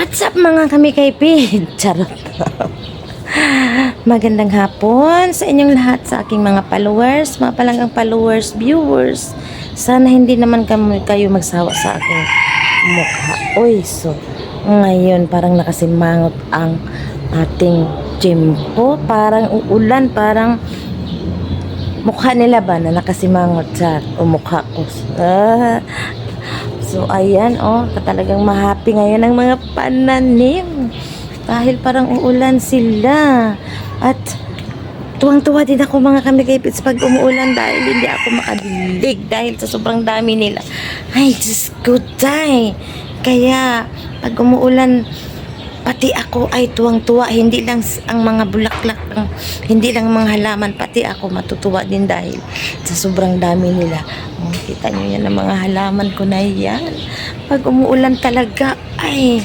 What's up mga kami kaipin? Charot. Magandang hapon sa inyong lahat, sa aking mga followers, mga palanggang followers, viewers. Sana hindi naman kayo magsawa sa aking mukha. Uy, so ngayon parang nakasimangot ang ating tempo. Parang uulan, parang mukha nila ba na nakasimangot sa mukha ko. So, ayan, talagang mahappy ngayon ang mga pananim. Dahil parang uulan sila. At tuwang-tuwa din ako mga kamikipits pag umuulan dahil hindi ako makadilig dahil sa sobrang dami nila. Ay, just good day. Kaya, pag umuulan, pati ako ay tuwang-tuwa. Hindi lang ang mga bulaklak, hindi lang mga halaman, pati ako matutuwa din dahil sa sobrang dami nila. Kita nyo yan ang mga halaman ko na yan. Pag umuulan talaga, ay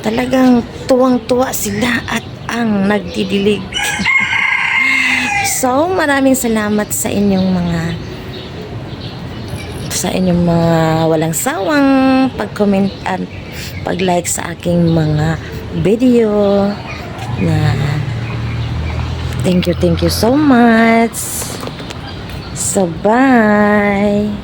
talagang tuwang-tuwa sila at ang nagdidilig. So, maraming salamat sa inyong mga walang sawang pag-comment at pag-like sa aking mga video na thank you so much. So, bye!